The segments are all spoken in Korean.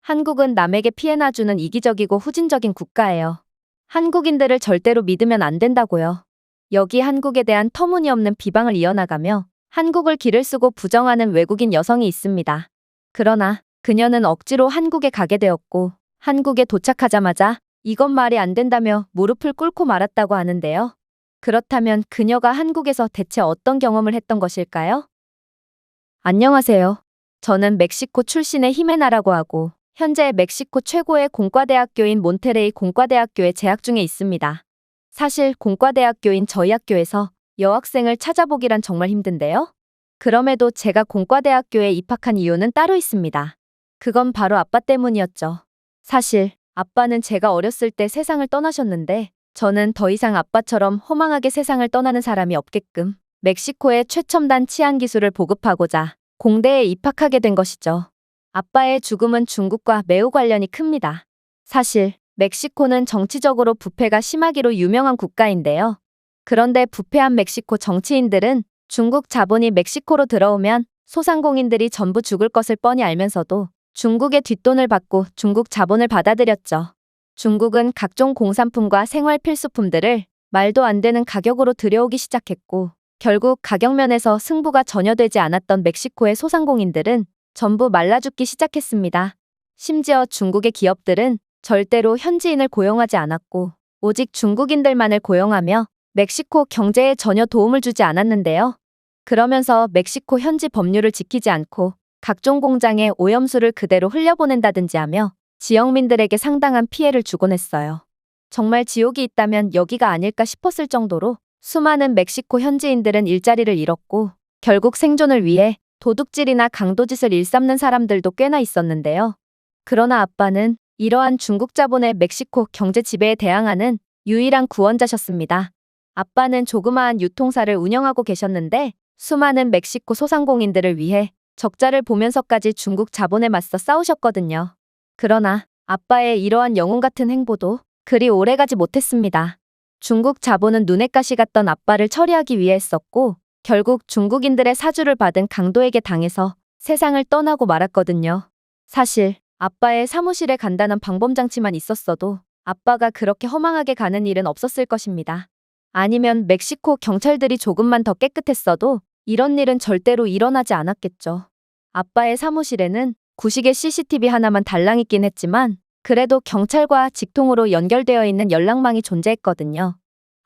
한국은 남에게 피해나 주는 이기적이고 후진적인 국가예요. 한국인들을 절대로 믿으면 안 된다고요. 여기 한국에 대한 터무니없는 비방을 이어나가며 한국을 기를 쓰고 부정하는 외국인 여성이 있습니다. 그러나 그녀는 억지로 한국에 가게 되었고 한국에 도착하자마자 이건 말이 안 된다며 무릎을 꿇고 말았다고 하는데요. 그렇다면 그녀가 한국에서 대체 어떤 경험을 했던 것일까요? 안녕하세요. 저는 멕시코 출신의 히메나라고 하고 현재 멕시코 최고의 공과대학교인 몬테레이 공과대학교에 재학 중에 있습니다. 사실 공과대학교인 저희 학교에서 여학생을 찾아보기란 정말 힘든데요. 그럼에도 제가 공과대학교에 입학한 이유는 따로 있습니다. 그건 바로 아빠 때문이었죠. 사실 아빠는 제가 어렸을 때 세상을 떠나셨는데 저는 더 이상 아빠처럼 허망하게 세상을 떠나는 사람이 없게끔 멕시코의 최첨단 치안 기술을 보급하고자 공대에 입학하게 된 것이죠. 아빠의 죽음은 중국과 매우 관련이 큽니다. 사실 멕시코는 정치적으로 부패가 심하기로 유명한 국가인데요. 그런데 부패한 멕시코 정치인들은 중국 자본이 멕시코로 들어오면 소상공인들이 전부 죽을 것을 뻔히 알면서도 중국의 뒷돈을 받고 중국 자본을 받아들였죠. 중국은 각종 공산품과 생활 필수품들을 말도 안 되는 가격으로 들여오기 시작했고 결국 가격면에서 승부가 전혀 되지 않았던 멕시코의 소상공인들은 전부 말라 죽기 시작했습니다. 심지어 중국의 기업들은 절대로 현지인을 고용하지 않았고 오직 중국인들만을 고용하며 멕시코 경제에 전혀 도움을 주지 않았는데요. 그러면서 멕시코 현지 법률을 지키지 않고 각종 공장에 오염수를 그대로 흘려보낸다든지 하며 지역민들에게 상당한 피해를 주곤 했어요. 정말 지옥이 있다면 여기가 아닐까 싶었을 정도로 수많은 멕시코 현지인들은 일자리를 잃었고 결국 생존을 위해 도둑질이나 강도짓을 일삼는 사람들도 꽤나 있었는데요. 그러나 아빠는 이러한 중국 자본의 멕시코 경제 지배에 대항하는 유일한 구원자셨습니다. 아빠는 조그마한 유통사를 운영하고 계셨는데 수많은 멕시코 소상공인들을 위해 적자를 보면서까지 중국 자본에 맞서 싸우셨거든요. 그러나 아빠의 이러한 영웅 같은 행보도 그리 오래가지 못했습니다. 중국 자본은 눈엣 가시 같던 아빠를 처리하기 위해 했었고 결국 중국인들의 사주를 받은 강도에게 당해서 세상을 떠나고 말았거든요. 사실 아빠의 사무실에 간단한 방범장치만 있었어도 아빠가 그렇게 허망하게 가는 일은 없었을 것입니다. 아니면 멕시코 경찰들이 조금만 더 깨끗했어도 이런 일은 절대로 일어나지 않았겠죠. 아빠의 사무실에는 구식의 CCTV 하나만 달랑 있긴 했지만 그래도 경찰과 직통으로 연결되어 있는 연락망이 존재했거든요.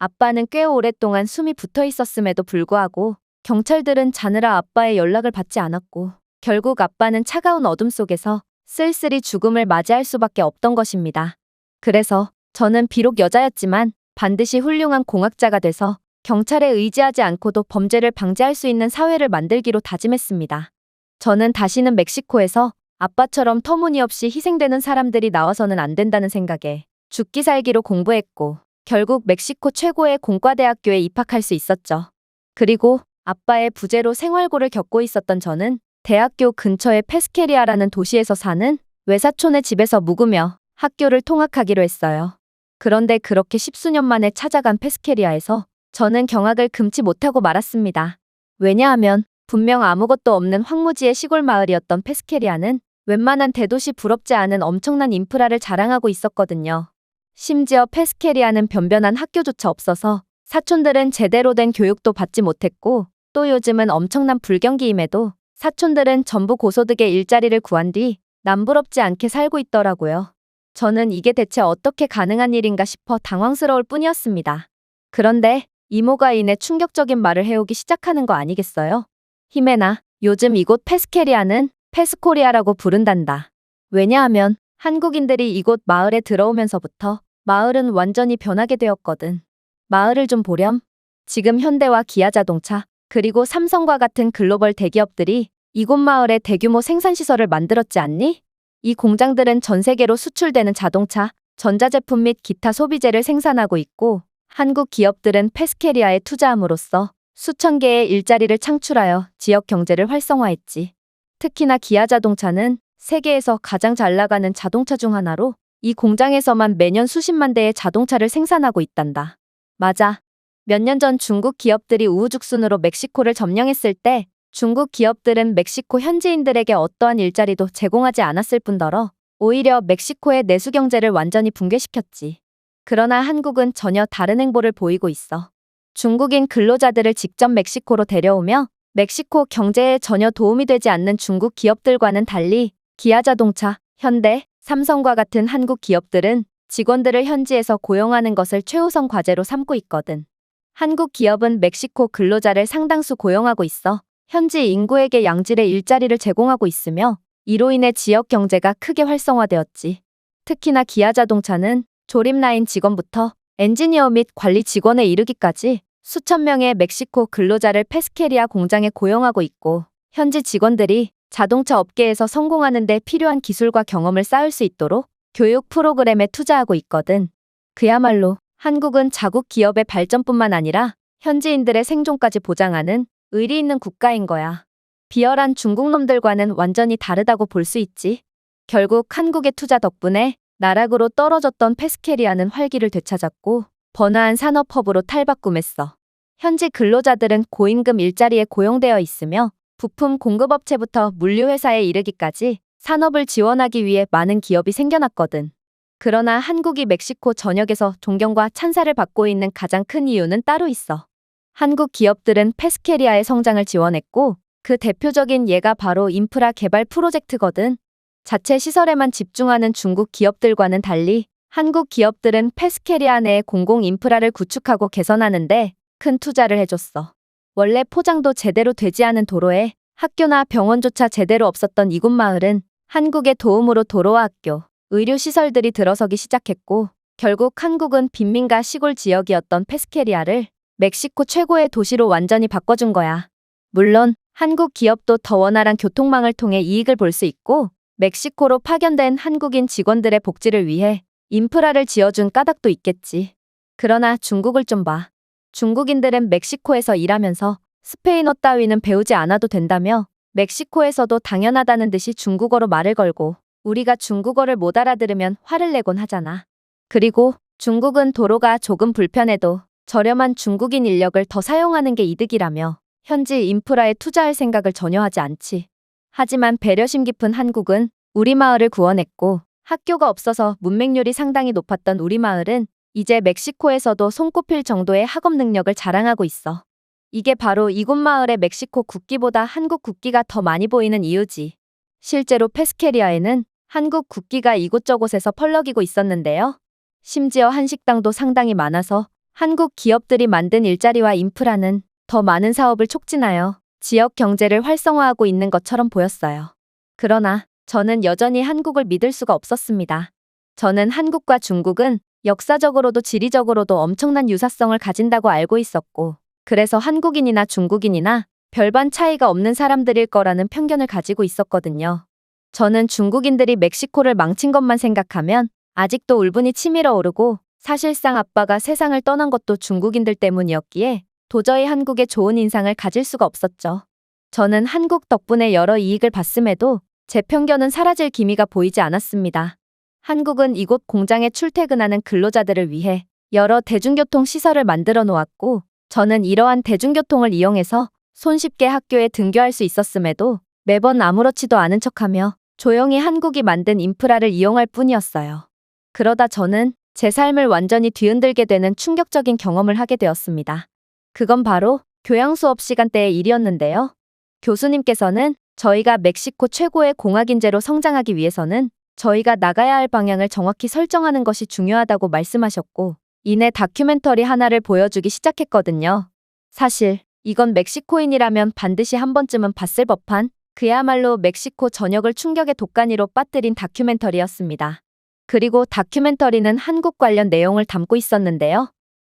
아빠는 꽤 오랫동안 숨이 붙어 있었음에도 불구하고 경찰들은 자느라 아빠의 연락을 받지 않았고 결국 아빠는 차가운 어둠 속에서 쓸쓸히 죽음을 맞이할 수밖에 없던 것입니다. 그래서 저는 비록 여자였지만 반드시 훌륭한 공학자가 돼서 경찰에 의지하지 않고도 범죄를 방지할 수 있는 사회를 만들기로 다짐했습니다. 저는 다시는 멕시코에서 아빠처럼 터무니없이 희생되는 사람들이 나와서는 안 된다는 생각에 죽기 살기로 공부했고 결국 멕시코 최고의 공과대학교에 입학할 수 있었죠. 그리고 아빠의 부재로 생활고를 겪고 있었던 저는 대학교 근처의 페스케리아라는 도시에서 사는 외사촌의 집에서 묵으며 학교를 통학하기로 했어요. 그런데 그렇게 십수년 만에 찾아간 페스케리아에서 저는 경악을 금치 못하고 말았습니다. 왜냐하면 분명 아무것도 없는 황무지의 시골 마을이었던 페스케리아는 웬만한 대도시 부럽지 않은 엄청난 인프라를 자랑하고 있었거든요. 심지어 페스케리아는 변변한 학교조차 없어서 사촌들은 제대로 된 교육도 받지 못했고 또 요즘은 엄청난 불경기임에도 사촌들은 전부 고소득의 일자리를 구한 뒤 남부럽지 않게 살고 있더라고요. 저는 이게 대체 어떻게 가능한 일인가 싶어 당황스러울 뿐이었습니다. 그런데 이모가 이내 충격적인 말을 해오기 시작하는 거 아니겠어요? 히메나, 요즘 이곳 페스케리아는 페스코리아라고 부른단다. 왜냐하면 한국인들이 이곳 마을에 들어오면서부터 마을은 완전히 변하게 되었거든. 마을을 좀 보렴. 지금 현대와 기아자동차, 그리고 삼성과 같은 글로벌 대기업들이 이곳 마을에 대규모 생산시설을 만들었지 않니? 이 공장들은 전 세계로 수출되는 자동차, 전자제품 및 기타 소비재를 생산하고 있고 한국 기업들은 페스케리아에 투자함으로써 수천 개의 일자리를 창출하여 지역 경제를 활성화했지. 특히나 기아자동차는 세계에서 가장 잘 나가는 자동차 중 하나로 이 공장에서만 매년 수십만 대의 자동차를 생산하고 있단다. 맞아. 몇 년 전 중국 기업들이 우후죽순으로 멕시코를 점령했을 때 중국 기업들은 멕시코 현지인들에게 어떠한 일자리도 제공하지 않았을 뿐더러 오히려 멕시코의 내수 경제를 완전히 붕괴시켰지. 그러나 한국은 전혀 다른 행보를 보이고 있어. 중국인 근로자들을 직접 멕시코로 데려오며 멕시코 경제에 전혀 도움이 되지 않는 중국 기업들과는 달리 기아자동차, 현대, 삼성과 같은 한국 기업들은 직원들을 현지에서 고용하는 것을 최우선 과제로 삼고 있거든. 한국 기업은 멕시코 근로자를 상당수 고용하고 있어 현지 인구에게 양질의 일자리를 제공하고 있으며 이로 인해 지역 경제가 크게 활성화되었지. 특히나 기아자동차는 조립 라인 직원부터 엔지니어 및 관리 직원에 이르기까지 수천 명의 멕시코 근로자를 페스케리아 공장에 고용하고 있고 현지 직원들이 자동차 업계에서 성공하는 데 필요한 기술과 경험을 쌓을 수 있도록 교육 프로그램에 투자하고 있거든. 그야말로 한국은 자국 기업의 발전뿐만 아니라 현지인들의 생존까지 보장하는 의리 있는 국가인 거야. 비열한 중국 놈들과는 완전히 다르다고 볼 수 있지. 결국 한국의 투자 덕분에 나락으로 떨어졌던 페스케리아는 활기를 되찾았고 번화한 산업허브로 탈바꿈했어. 현지 근로자들은 고임금 일자리에 고용되어 있으며 부품 공급업체부터 물류회사에 이르기까지 산업을 지원하기 위해 많은 기업이 생겨났거든. 그러나 한국이 멕시코 전역에서 존경과 찬사를 받고 있는 가장 큰 이유는 따로 있어. 한국 기업들은 페스케리아의 성장을 지원했고 그 대표적인 예가 바로 인프라 개발 프로젝트거든. 자체 시설에만 집중하는 중국 기업들과는 달리 한국 기업들은 페스케리아 내에 공공 인프라를 구축하고 개선하는데 큰 투자를 해줬어. 원래 포장도 제대로 되지 않은 도로에 학교나 병원조차 제대로 없었던 이곳 마을은 한국의 도움으로 도로와 학교, 의료시설들이 들어서기 시작했고 결국 한국은 빈민가 시골 지역이었던 페스케리아를 멕시코 최고의 도시로 완전히 바꿔준 거야. 물론 한국 기업도 더 원활한 교통망을 통해 이익을 볼 수 있고 멕시코로 파견된 한국인 직원들의 복지를 위해 인프라를 지어준 까닭도 있겠지. 그러나 중국을 좀 봐. 중국인들은 멕시코에서 일하면서 스페인어 따위는 배우지 않아도 된다며 멕시코에서도 당연하다는 듯이 중국어로 말을 걸고 우리가 중국어를 못 알아들으면 화를 내곤 하잖아. 그리고 중국은 도로가 조금 불편해도 저렴한 중국인 인력을 더 사용하는 게 이득이라며 현지 인프라에 투자할 생각을 전혀 하지 않지. 하지만 배려심 깊은 한국은 우리 마을을 구원했고 학교가 없어서 문맹률이 상당히 높았던 우리 마을은 이제 멕시코에서도 손꼽힐 정도의 학업 능력을 자랑하고 있어. 이게 바로 이곳 마을의 멕시코 국기보다 한국 국기가 더 많이 보이는 이유지. 실제로 페스케리아에는 한국 국기가 이곳저곳에서 펄럭이고 있었는데요. 심지어 한식당도 상당히 많아서 한국 기업들이 만든 일자리와 인프라는 더 많은 사업을 촉진하여 지역 경제를 활성화하고 있는 것처럼 보였어요. 그러나 저는 여전히 한국을 믿을 수가 없었습니다. 저는 한국과 중국은 역사적으로도 지리적으로도 엄청난 유사성을 가진다고 알고 있었고 그래서 한국인이나 중국인이나 별반 차이가 없는 사람들일 거라는 편견을 가지고 있었거든요. 저는 중국인들이 멕시코를 망친 것만 생각하면 아직도 울분이 치밀어 오르고 사실상 아빠가 세상을 떠난 것도 중국인들 때문이었기에 도저히 한국에 좋은 인상을 가질 수가 없었죠. 저는 한국 덕분에 여러 이익을 봤음에도 제 편견은 사라질 기미가 보이지 않았습니다. 한국은 이곳 공장에 출퇴근하는 근로자들을 위해 여러 대중교통 시설을 만들어 놓았고 저는 이러한 대중교통을 이용해서 손쉽게 학교에 등교할 수 있었음에도 매번 아무렇지도 않은 척하며 조용히 한국이 만든 인프라를 이용할 뿐이었어요. 그러다 저는 제 삶을 완전히 뒤흔들게 되는 충격적인 경험을 하게 되었습니다. 그건 바로 교양 수업 시간대의 일이었는데요. 교수님께서는 저희가 멕시코 최고의 공학인재로 성장하기 위해서는 저희가 나가야 할 방향을 정확히 설정하는 것이 중요하다고 말씀하셨고 이내 다큐멘터리 하나를 보여주기 시작했거든요. 사실 이건 멕시코인이라면 반드시 한 번쯤은 봤을 법한 그야말로 멕시코 전역을 충격의 독간이로 빠뜨린 다큐멘터리였습니다. 그리고 다큐멘터리는 한국 관련 내용을 담고 있었는데요.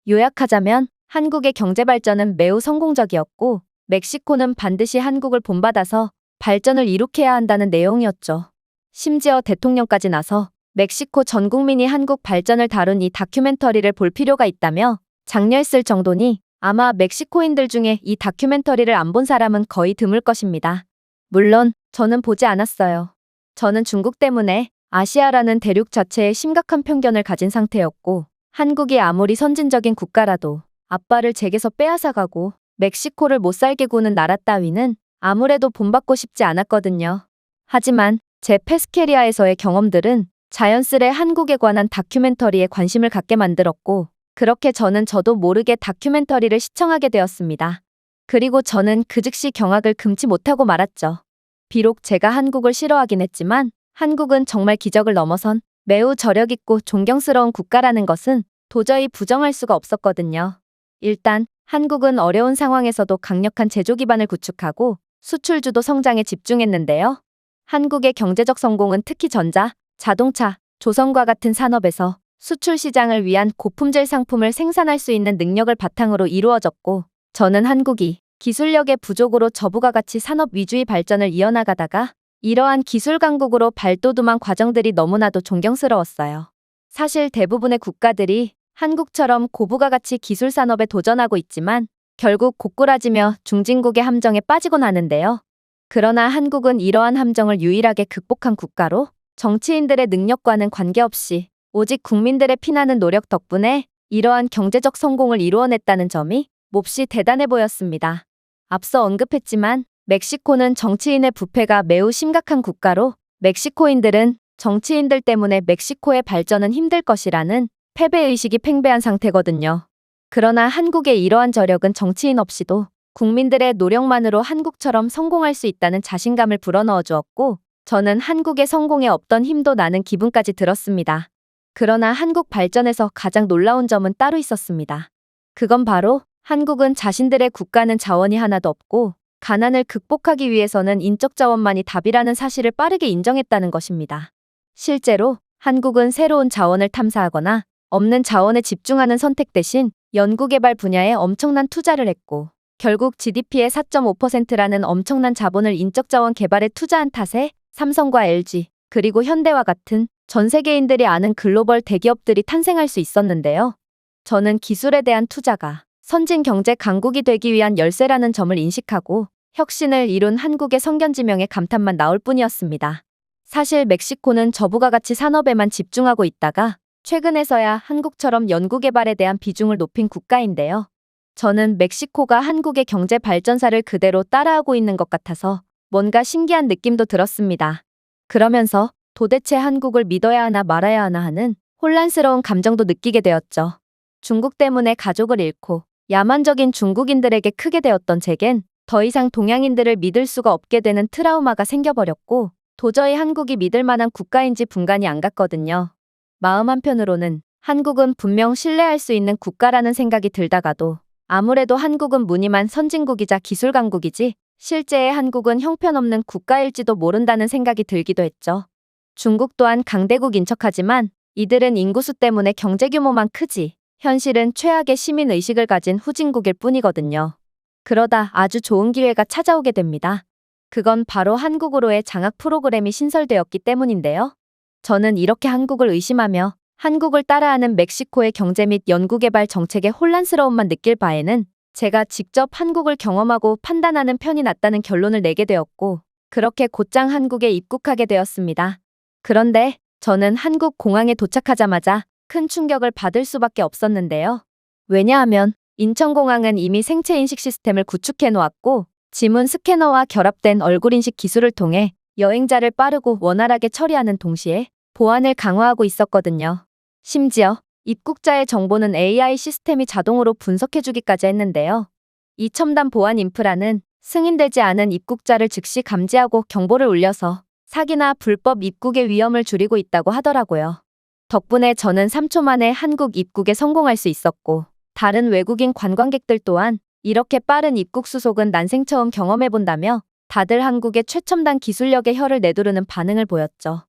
요약하자면 한국의 경제 발전은 매우 성공적이었고 멕시코는 반드시 한국을 본받아서 발전을 이룩해야 한다는 내용이었죠. 심지어 대통령까지 나서 멕시코 전 국민이 한국 발전을 다룬 이 다큐멘터리를 볼 필요가 있다며 장려했을 정도니 아마 멕시코인들 중에 이 다큐멘터리를 안 본 사람은 거의 드물 것입니다. 물론 저는 보지 않았어요. 저는 중국 때문에 아시아라는 대륙 자체에 심각한 편견을 가진 상태였고 한국이 아무리 선진적인 국가라도 아빠를 제게서 빼앗아가고 멕시코를 못 살게 구는 나라 따위는 아무래도 본받고 싶지 않았거든요. 하지만 제 페스케리아에서의 경험들은 자연스레 한국에 관한 다큐멘터리에 관심을 갖게 만들었고, 그렇게 저도 모르게 다큐멘터리를 시청하게 되었습니다. 그리고 저는 그 즉시 경악을 금치 못하고 말았죠. 비록 제가 한국을 싫어하긴 했지만 한국은 정말 기적을 넘어선 매우 저력있고 존경스러운 국가라는 것은 도저히 부정할 수가 없었거든요. 일단 한국은 어려운 상황에서도 강력한 제조 기반을 구축하고 수출 주도 성장에 집중했는데요. 한국의 경제적 성공은 특히 전자, 자동차, 조선과 같은 산업에서 수출 시장을 위한 고품질 상품을 생산할 수 있는 능력을 바탕으로 이루어졌고, 저는 한국이 기술력의 부족으로 저부가 가치 산업 위주의 발전을 이어나가다가 이러한 기술 강국으로 발돋움한 과정들이 너무나도 존경스러웠어요. 사실 대부분의 국가들이 한국처럼 고부가 가치 기술 산업에 도전하고 있지만 결국 고꾸라지며 중진국의 함정에 빠지곤 하는데요. 그러나 한국은 이러한 함정을 유일하게 극복한 국가로 정치인들의 능력과는 관계없이 오직 국민들의 피나는 노력 덕분에 이러한 경제적 성공을 이루어냈다는 점이 몹시 대단해 보였습니다. 앞서 언급했지만 멕시코는 정치인의 부패가 매우 심각한 국가로 멕시코인들은 정치인들 때문에 멕시코의 발전은 힘들 것이라는 패배의식이 팽배한 상태거든요. 그러나 한국의 이러한 저력은 정치인 없이도 국민들의 노력만으로 한국처럼 성공할 수 있다는 자신감을 불어넣어 주었고, 저는 한국의 성공에 없던 힘도 나는 기분까지 들었습니다. 그러나 한국 발전에서 가장 놀라운 점은 따로 있었습니다. 그건 바로 한국은 자신들의 국가는 자원이 하나도 없고 가난을 극복하기 위해서는 인적 자원만이 답이라는 사실을 빠르게 인정했다는 것입니다. 실제로 한국은 새로운 자원을 탐사하거나 없는 자원에 집중하는 선택 대신 연구개발 분야에 엄청난 투자를 했고, 결국 GDP의 4.5%라는 엄청난 자본을 인적 자원 개발에 투자한 탓에 삼성과 LG, 그리고 현대와 같은 전 세계인들이 아는 글로벌 대기업들이 탄생할 수 있었는데요. 저는 기술에 대한 투자가 선진 경제 강국이 되기 위한 열쇠라는 점을 인식하고 혁신을 이룬 한국의 성견지명에 감탄만 나올 뿐이었습니다. 사실 멕시코는 저부가 가치 산업에만 집중하고 있다가 최근에서야 한국처럼 연구개발에 대한 비중을 높인 국가인데요. 저는 멕시코가 한국의 경제 발전사를 그대로 따라하고 있는 것 같아서 뭔가 신기한 느낌도 들었습니다. 그러면서 도대체 한국을 믿어야 하나 말아야 하나 하는 혼란스러운 감정도 느끼게 되었죠. 중국 때문에 가족을 잃고 야만적인 중국인들에게 크게 되었던 제겐 더 이상 동양인들을 믿을 수가 없게 되는 트라우마가 생겨버렸고, 도저히 한국이 믿을 만한 국가인지 분간이 안 갔거든요. 마음 한편으로는 한국은 분명 신뢰할 수 있는 국가라는 생각이 들다가도 아무래도 한국은 무늬만 선진국이자 기술 강국이지 실제의 한국은 형편없는 국가일지도 모른다는 생각이 들기도 했죠. 중국 또한 강대국인 척하지만 이들은 인구수 때문에 경제 규모만 크지 현실은 최악의 시민의식을 가진 후진국일 뿐이거든요. 그러다 아주 좋은 기회가 찾아오게 됩니다. 그건 바로 한국으로의 장학 프로그램이 신설되었기 때문인데요. 저는 이렇게 한국을 의심하며 한국을 따라하는 멕시코의 경제 및 연구개발 정책의 혼란스러움만 느낄 바에는 제가 직접 한국을 경험하고 판단하는 편이 낫다는 결론을 내게 되었고, 그렇게 곧장 한국에 입국하게 되었습니다. 그런데 저는 한국 공항에 도착하자마자 큰 충격을 받을 수밖에 없었는데요. 왜냐하면 인천공항은 이미 생체인식 시스템을 구축해 놓았고 지문 스캐너와 결합된 얼굴인식 기술을 통해 여행자를 빠르고 원활하게 처리하는 동시에 보안을 강화하고 있었거든요. 심지어 입국자의 정보는 AI 시스템이 자동으로 분석해주기까지 했는데요. 이 첨단 보안 인프라는 승인되지 않은 입국자를 즉시 감지하고 경보를 울려서 사기나 불법 입국의 위험을 줄이고 있다고 하더라고요. 덕분에 저는 3초 만에 한국 입국에 성공할 수 있었고, 다른 외국인 관광객들 또한 이렇게 빠른 입국 수속은 난생 처음 경험해본다며 다들 한국의 최첨단 기술력에 혀를 내두르는 반응을 보였죠.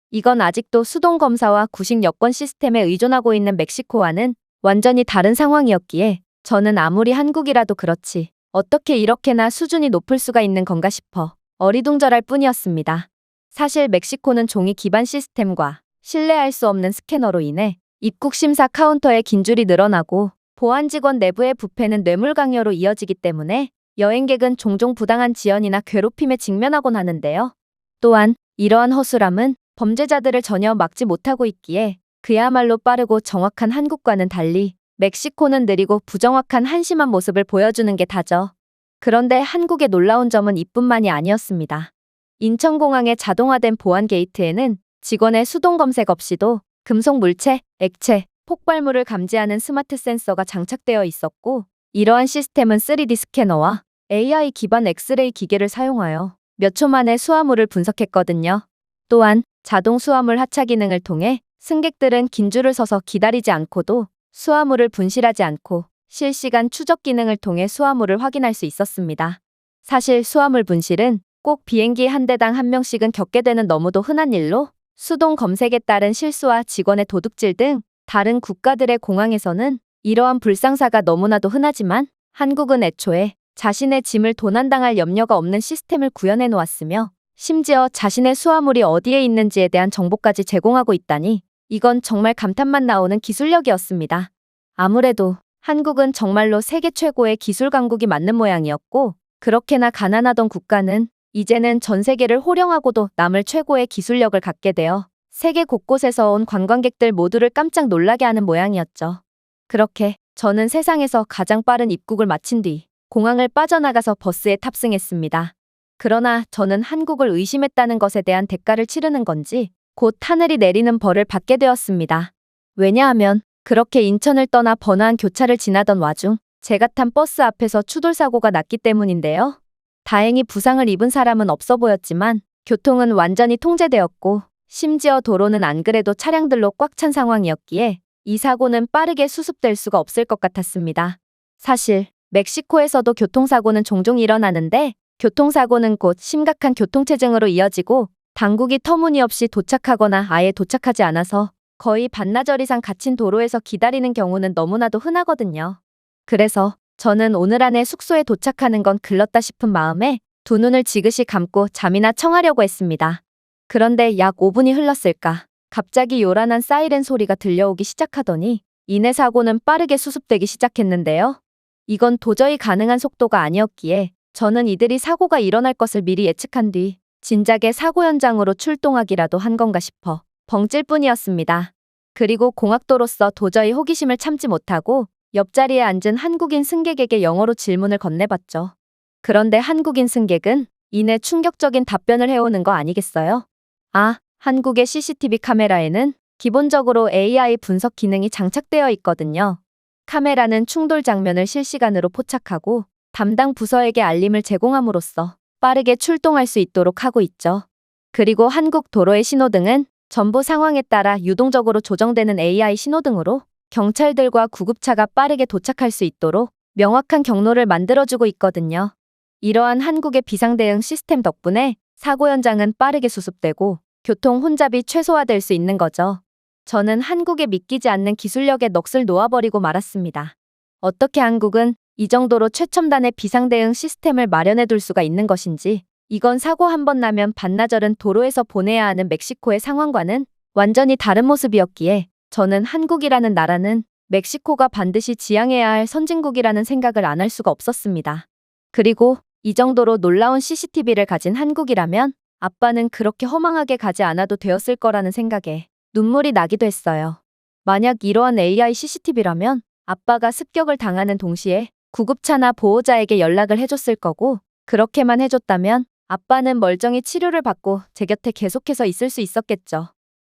이건 아직도 수동 검사와 구식 여권 시스템에 의존하고 있는 멕시코와는 완전히 다른 상황이었기에 저는 아무리 한국이라도 그렇지 어떻게 이렇게나 수준이 높을 수가 있는 건가 싶어 어리둥절할 뿐이었습니다. 사실 멕시코는 종이 기반 시스템과 신뢰할 수 없는 스캐너로 인해 입국 심사 카운터에 긴 줄이 늘어나고 보안 직원 내부의 부패는 뇌물 강요로 이어지기 때문에 여행객은 종종 부당한 지연이나 괴롭힘에 직면하곤 하는데요. 또한 이러한 허술함은 범죄자들을 전혀 막지 못하고 있기에 그야말로 빠르고 정확한 한국과는 달리 멕시코는 느리고 부정확한 한심한 모습을 보여주는 게 다죠. 그런데 한국의 놀라운 점은 이뿐만이 아니었습니다. 인천공항의 자동화된 보안 게이트에는 직원의 수동 검색 없이도 금속 물체, 액체, 폭발물을 감지하는 스마트 센서가 장착되어 있었고, 이러한 시스템은 3D 스캐너와 AI 기반 엑스레이 기계를 사용하여 몇 초 만에 수화물을 분석했거든요. 또한 자동 수화물 하차 기능을 통해 승객들은 긴 줄을 서서 기다리지 않고도 수화물을 분실하지 않고 실시간 추적 기능을 통해 수화물을 확인할 수 있었습니다. 사실 수화물 분실은 꼭 비행기 한 대당 한 명씩은 겪게 되는 너무도 흔한 일로, 수동 검색에 따른 실수와 직원의 도둑질 등 다른 국가들의 공항에서는 이러한 불상사가 너무나도 흔하지만, 한국은 애초에 자신의 짐을 도난당할 염려가 없는 시스템을 구현해 놓았으며, 심지어 자신의 수화물이 어디에 있는지에 대한 정보까지 제공하고 있다니, 이건 정말 감탄만 나오는 기술력이었습니다. 아무래도 한국은 정말로 세계 최고의 기술 강국이 맞는 모양이었고, 그렇게나 가난하던 국가는 이제는 전 세계를 호령하고도 남을 최고의 기술력을 갖게 되어 세계 곳곳에서 온 관광객들 모두를 깜짝 놀라게 하는 모양이었죠. 그렇게 저는 세상에서 가장 빠른 입국을 마친 뒤 공항을 빠져나가서 버스에 탑승했습니다. 그러나 저는 한국을 의심했다는 것에 대한 대가를 치르는 건지 곧 하늘이 내리는 벌을 받게 되었습니다. 왜냐하면 그렇게 인천을 떠나 번화한 교차를 지나던 와중 제가 탄 버스 앞에서 추돌 사고가 났기 때문인데요. 다행히 부상을 입은 사람은 없어 보였지만 교통은 완전히 통제되었고, 심지어 도로는 안 그래도 차량들로 꽉 찬 상황이었기에 이 사고는 빠르게 수습될 수가 없을 것 같았습니다. 사실 멕시코에서도 교통사고는 종종 일어나는데, 교통사고는 곧 심각한 교통체증으로 이어지고 당국이 터무니없이 도착하거나 아예 도착하지 않아서 거의 반나절 이상 갇힌 도로에서 기다리는 경우는 너무나도 흔하거든요. 그래서 저는 오늘 안에 숙소에 도착하는 건 글렀다 싶은 마음에 두 눈을 지그시 감고 잠이나 청하려고 했습니다. 그런데 약 5분이 흘렀을까, 갑자기 요란한 사이렌 소리가 들려오기 시작하더니 이내 사고는 빠르게 수습되기 시작했는데요. 이건 도저히 가능한 속도가 아니었기에 저는 이들이 사고가 일어날 것을 미리 예측한 뒤 진작에 사고 현장으로 출동하기라도 한 건가 싶어 벙찔 뿐이었습니다. 그리고 공학도로서 도저히 호기심을 참지 못하고 옆자리에 앉은 한국인 승객에게 영어로 질문을 건네봤죠. 그런데 한국인 승객은 이내 충격적인 답변을 해오는 거 아니겠어요? 아, 한국의 CCTV 카메라에는 기본적으로 AI 분석 기능이 장착되어 있거든요. 카메라는 충돌 장면을 실시간으로 포착하고 담당 부서에게 알림을 제공함으로써 빠르게 출동할 수 있도록 하고 있죠. 그리고 한국 도로의 신호등은 전부 상황에 따라 유동적으로 조정되는 AI 신호등으로 경찰들과 구급차가 빠르게 도착할 수 있도록 명확한 경로를 만들어주고 있거든요. 이러한 한국의 비상대응 시스템 덕분에 사고 현장은 빠르게 수습되고 교통 혼잡이 최소화될 수 있는 거죠. 저는 한국에 믿기지 않는 기술력의 넋을 놓아버리고 말았습니다. 어떻게 한국은 이 정도로 최첨단의 비상대응 시스템을 마련해둘 수가 있는 것인지, 이건 사고 한 번 나면 반나절은 도로에서 보내야 하는 멕시코의 상황과는 완전히 다른 모습이었기에 저는 한국이라는 나라는 멕시코가 반드시 지향해야 할 선진국이라는 생각을 안 할 수가 없었습니다. 그리고 이 정도로 놀라운 CCTV를 가진 한국이라면 아빠는 그렇게 허망하게 가지 않아도 되었을 거라는 생각에 눈물이 나기도 했어요. 만약 이러한 AI CCTV라면 아빠가 습격을 당하는 동시에 구급차나 보호자에게 연락을 해줬을 거고, 그렇게만 해줬다면 아빠는 멀쩡히 치료를 받고 제 곁에 계속해서 있을 수 있었겠죠.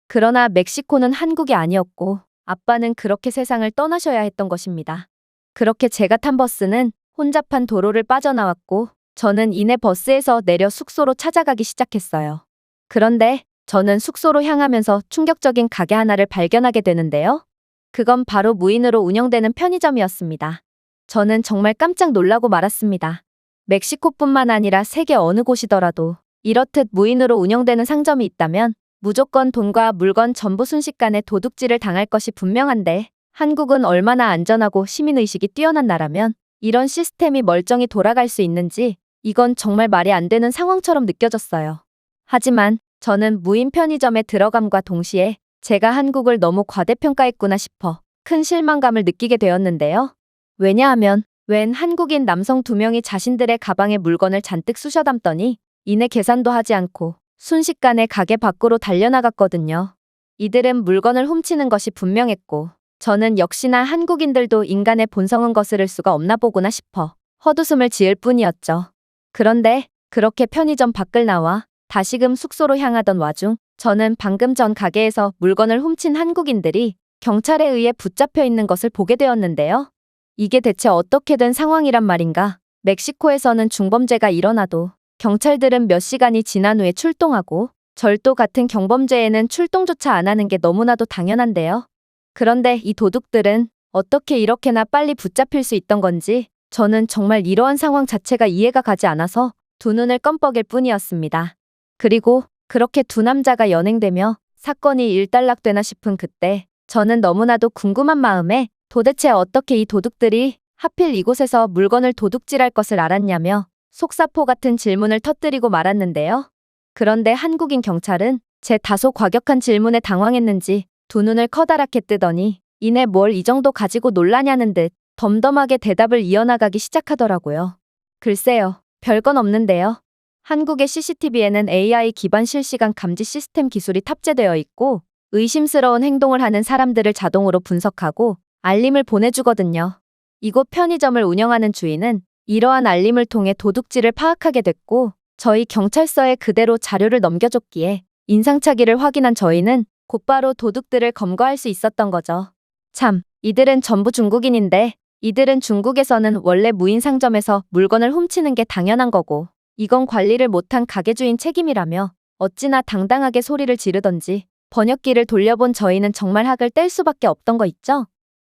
그러나 멕시코는 한국이 아니었고 아빠는 그렇게 세상을 떠나셔야 했던 것입니다. 그렇게 제가 탄 버스는 혼잡한 도로를 빠져나왔고 저는 이내 버스에서 내려 숙소로 찾아가기 시작했어요. 그런데 저는 숙소로 향하면서 충격적인 가게 하나를 발견하게 되는데요. 그건 바로 무인으로 운영되는 편의점이었습니다. 저는 정말 깜짝 놀라고 말았습니다. 멕시코뿐만 아니라 세계 어느 곳이더라도 이렇듯 무인으로 운영되는 상점이 있다면 무조건 돈과 물건 전부 순식간에 도둑질을 당할 것이 분명한데, 한국은 얼마나 안전하고 시민의식이 뛰어난 나라면 이런 시스템이 멀쩡히 돌아갈 수 있는지, 이건 정말 말이 안 되는 상황처럼 느껴졌어요. 하지만 저는 무인 편의점에 들어감과 동시에 제가 한국을 너무 과대평가했구나 싶어 큰 실망감을 느끼게 되었는데요. 왜냐하면 웬 한국인 남성 2명이 자신들의 가방에 물건을 잔뜩 쑤셔 담더니 이내 계산도 하지 않고 순식간에 가게 밖으로 달려나갔거든요. 이들은 물건을 훔치는 것이 분명했고 저는 역시나 한국인들도 인간의 본성은 거스를 수가 없나 보구나 싶어 헛웃음을 지을 뿐이었죠. 그런데 그렇게 편의점 밖을 나와 다시금 숙소로 향하던 와중 저는 방금 전 가게에서 물건을 훔친 한국인들이 경찰에 의해 붙잡혀 있는 것을 보게 되었는데요. 이게 대체 어떻게 된 상황이란 말인가? 멕시코에서는 중범죄가 일어나도 경찰들은 몇 시간이 지난 후에 출동하고 절도 같은 경범죄에는 출동조차 안 하는 게 너무나도 당연한데요. 그런데 이 도둑들은 어떻게 이렇게나 빨리 붙잡힐 수 있던 건지 저는 정말 이러한 상황 자체가 이해가 가지 않아서 두 눈을 껌뻑일 뿐이었습니다. 그리고 그렇게 두 남자가 연행되며 사건이 일단락되나 싶은 그때 저는 너무나도 궁금한 마음에 도대체 어떻게 이 도둑들이 하필 이곳에서 물건을 도둑질할 것을 알았냐며 속사포 같은 질문을 터뜨리고 말았는데요. 그런데 한국인 경찰은 제 다소 과격한 질문에 당황했는지 두 눈을 커다랗게 뜨더니 이내 뭘 이 정도 가지고 놀라냐는 듯 덤덤하게 대답을 이어나가기 시작하더라고요. 글쎄요, 별건 없는데요. 한국의 CCTV에는 AI 기반 실시간 감지 시스템 기술이 탑재되어 있고 의심스러운 행동을 하는 사람들을 자동으로 분석하고 알림을 보내주거든요. 이곳 편의점을 운영하는 주인은 이러한 알림을 통해 도둑질을 파악하게 됐고 저희 경찰서에 그대로 자료를 넘겨줬기에 인상착의를 확인한 저희는 곧바로 도둑들을 검거할 수 있었던 거죠. 참, 이들은 전부 중국인인데 이들은 중국에서는 원래 무인 상점에서 물건을 훔치는 게 당연한 거고 이건 관리를 못한 가게주인 책임이라며 어찌나 당당하게 소리를 지르던지 번역기를 돌려본 저희는 정말 학을 뗄 수밖에 없던 거 있죠?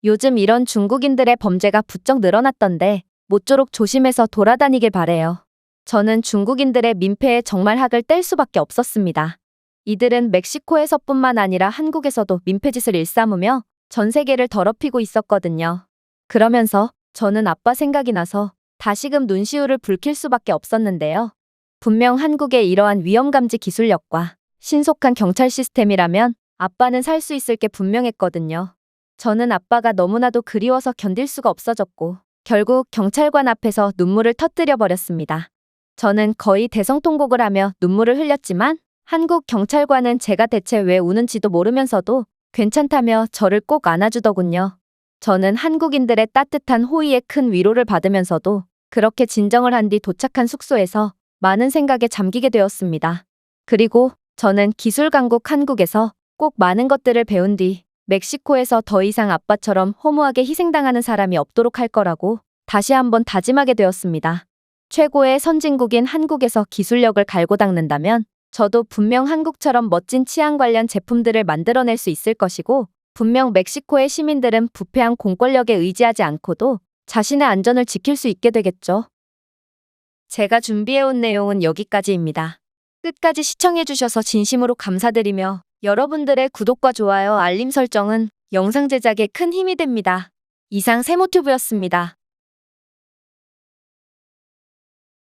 요즘 이런 중국인들의 범죄가 부쩍 늘어났던데 모쪼록 조심해서 돌아다니길 바래요. 저는 중국인들의 민폐에 정말 학을 뗄 수밖에 없었습니다. 이들은 멕시코에서뿐만 아니라 한국에서도 민폐짓을 일삼으며 전 세계를 더럽히고 있었거든요. 그러면서 저는 아빠 생각이 나서 다시금 눈시울을 붉힐 수밖에 없었는데요. 분명 한국의 이러한 위험감지 기술력과 신속한 경찰 시스템이라면 아빠는 살 수 있을 게 분명했거든요. 저는 아빠가 너무나도 그리워서 견딜 수가 없어졌고 결국 경찰관 앞에서 눈물을 터뜨려 버렸습니다. 저는 거의 대성통곡을 하며 눈물을 흘렸지만 한국 경찰관은 제가 대체 왜 우는지도 모르면서도 괜찮다며 저를 꼭 안아주더군요. 저는 한국인들의 따뜻한 호의에 큰 위로를 받으면서도 그렇게 진정을 한 뒤 도착한 숙소에서 많은 생각에 잠기게 되었습니다. 그리고 저는 기술 강국 한국에서 꼭 많은 것들을 배운 뒤 멕시코에서 더 이상 아빠처럼 허무하게 희생당하는 사람이 없도록 할 거라고 다시 한번 다짐하게 되었습니다. 최고의 선진국인 한국에서 기술력을 갈고 닦는다면 저도 분명 한국처럼 멋진 치안 관련 제품들을 만들어낼 수 있을 것이고 분명 멕시코의 시민들은 부패한 공권력에 의지하지 않고도 자신의 안전을 지킬 수 있게 되겠죠. 제가 준비해온 내용은 여기까지입니다. 끝까지 시청해주셔서 진심으로 감사드리며 여러분들의 구독과 좋아요, 알림 설정은 영상 제작에 큰 힘이 됩니다. 이상 세모튜브였습니다.